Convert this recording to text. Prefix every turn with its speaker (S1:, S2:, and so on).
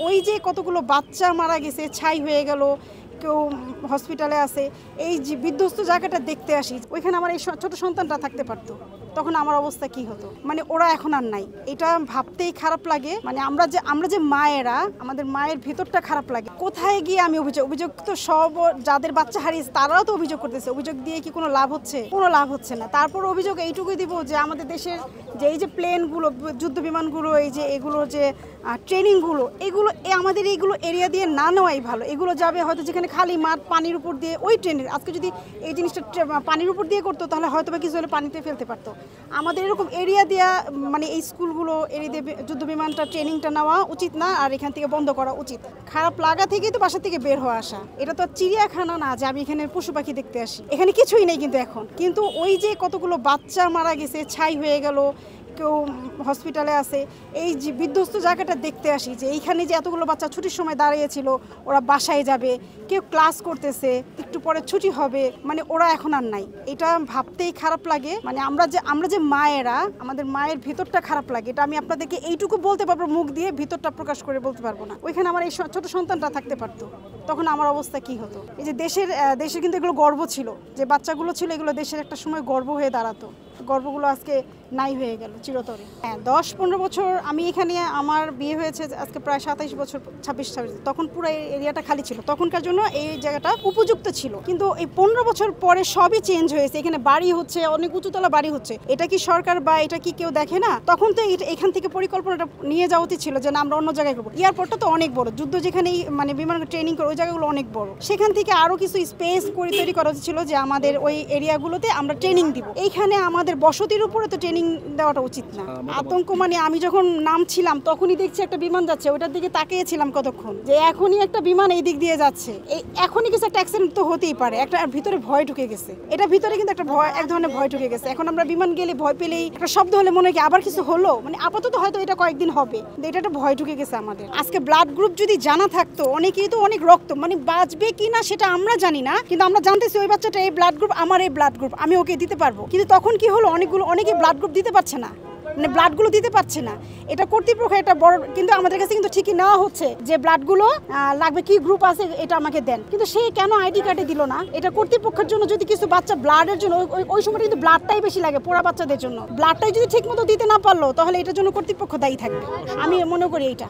S1: ওই যে কতগুলো বাচ্চা মারা গেছে, ছাই হয়ে গেল, কেউ হসপিটালে আছে, এই যে বিধ্বস্ত জায়গাটা দেখতে আসি। ওইখানে আমার এই ছোট সন্তানটা থাকতে পারতো, তখন আমার অবস্থা কি হতো। মানে ওরা এখন আর নাই, এটা ভাবতেই খারাপ লাগে। মানে আমরা যে মায়েরা, আমাদের মায়ের ভিতরটা খারাপ লাগে। কোথায় গিয়ে আমি অভিযোগ তো সব যাদের বাচ্চা হারিয়েছে তারাও তো অভিযোগ করতেছে। অভিযোগ দিয়ে কি কোনো লাভ হচ্ছে? কোনো লাভ হচ্ছে না। তারপর অভিযোগ এইটুকুই দিব যে আমাদের দেশের যে এই যে প্লেনগুলো, যুদ্ধ বিমানগুলো, এই যে এগুলো যে ট্রেনিংগুলো, আমাদের এইগুলো এরিয়া দিয়ে না নেওয়াই ভালো। এগুলো যাবে হয়তো যেখানে খালি মাঠ, পানির উপর দিয়ে ওই ট্রেনের। আজকে যদি এই জিনিসটা পানির উপর দিয়ে করতো তাহলে হয়তো বা কিছু হলে পানিতে ফেলতে পারতো। আমাদের এরকম এরিয়া দেওয়া, মানে এই স্কুলগুলো এরিয়া দিয়ে যুদ্ধ বিমানটা ট্রেনিংটা নেওয়া উচিত না, আর এখান থেকে বন্ধ করা উচিত। খারাপ লাগা থেকেই তো বাসা থেকে বের হয়ে আসা। এটা তো চিড়িয়াখানা না যে আমি এখানে পশু পাখি দেখতে আসি। এখানে কিছুই নেই কিন্তু ওই যে কতগুলো বাচ্চা মারা গেছে, ছাই হয়ে গেল, কেউ হসপিটালে আছে, এই যে বিধ্বস্ত জায়গাটা দেখতে আসি। যে এইখানে যে এতগুলো বাচ্চা ছুটির সময় দাঁড়িয়েছিল, ওরা বাসায় যাবে, কেউ ক্লাস করতেছে, একটু পরে ছুটি হবে, মানে ওরা এখন আর নাই। এটা ভাবতেই খারাপ লাগে। মানে আমরা যে মায়েরা, আমাদের মায়ের ভিতরটা খারাপ লাগে। এটা আমি আপনাদেরকে এইটুকু বলতে পারবো, মুখ দিয়ে ভিতরটা প্রকাশ করে বলতে পারবো না। ওইখানে আমার এই ছোট সন্তানটা থাকতে পারতো, তখন আমার অবস্থা কি হতো। এই যে দেশের কিন্তু এগুলো গর্ব ছিল, যে বাচ্চাগুলো ছিল, এগুলো দেশের একটা সময় গর্ব হয়ে দাঁড়াতো। গর্বগুলো আজকে নাই হয়ে গেল চিরতরে। হ্যাঁ, 10-15 বছর আমি এখানে, আমার বিয়ে হয়েছে আজকে প্রায় 27 বছর, 26 তখন পুরো এরিয়াটা খালি ছিল। তখনকার জন্য এই জায়গাটা উপযুক্ত ছিল। কিন্তু এই 15 বছর পরে সবই চেঞ্জ হয়েছে। এখানে বাড়ি হচ্ছে, অনেক উঁচুতলা বাড়ি হচ্ছে। এটা কি সরকার বা এটা কি কেউ দেখে না? তখন তো এখান থেকে পরিকল্পনাটা নিয়ে যাওয়া উচিত ছিল যে না, আমরা অন্য জায়গায় করবো। এয়ারপোর্টটা তো অনেক বড়, যুদ্ধ যেখানে মানে বিমান ট্রেনিং করে ওই জায়গাগুলো অনেক বড়। সেখান থেকে আরো কিছু স্পেস তৈরি করা ছিল যে আমাদের ওই এরিয়াগুলোতে আমরা ট্রেনিং দিব। এইখানে আমাদের বসতির উপরে তো ট্রেনিং দেওয়াটা উচিত না। আতঙ্ক, মানে আমি যখন নামছিলাম তখনই দেখছি একটা বিমান যাচ্ছে, ওটার দিকে তাকিয়েছিলাম কতক্ষণ, যে এখনই একটা বিমান এই দিক দিয়ে যাচ্ছে, এখনই কিছু একটা অ্যাক্সিডেন্ট তো হতেই পারে। একটা ভিতরে ভয় ঢুকে গেছে, এটা ভিতরে কিন্তু একটা ভয়, এক ধরনের ভয় ঢুকে গেছে। এখন আমরা বিমান গেলে ভয় পেলেই, একটা শব্দ হলে মনে হয় কি আবার কিছু হলো, মানে আপাতত হয়তো এটা কয়েকদিন হবে, এটা একটা ভয় ঢুকে গেছে আমাদের। আজকে ব্লাড গ্রুপ যদি জানা থাকতো, অনেকেই তো অনেক রক্ত, মানে বাঁচবে কিনা সেটা আমরা জানি না, কিন্তু আমরা জানতেছি ওই বাচ্চাটা এই ব্লাড গ্রুপ, আমার এই ব্লাড গ্রুপ, আমি ওকে দিতে পারবো। কিন্তু তখন কি হলো, অনেকে ব্লাড গ্রুপ দিতে পারছে না, মানে ব্লাডগুলো দিতে পারছে না। এটা কর্তৃপক্ষ এটা বড়, কিন্তু আমাদের কাছে কিন্তু ঠিকই নেওয়া হচ্ছে যে ব্লাডগুলো লাগবে, কি গ্রুপ আছে এটা আমাকে দেন। কিন্তু সে কেন আইডি কার্ডে দিল না? এটা কর্তৃপক্ষের জন্য। যদি কিছু বাচ্চা ব্লাডের জন্য, ওই সময় কিন্তু ব্লাডটাই বেশি লাগে পোড়া বাচ্চাদের জন্য, ব্লাডটাই যদি ঠিক মতো দিতে না পারলো তাহলে এটার জন্য কর্তৃপক্ষ দায়ী থাকবে। আমি মনে করি এইটা।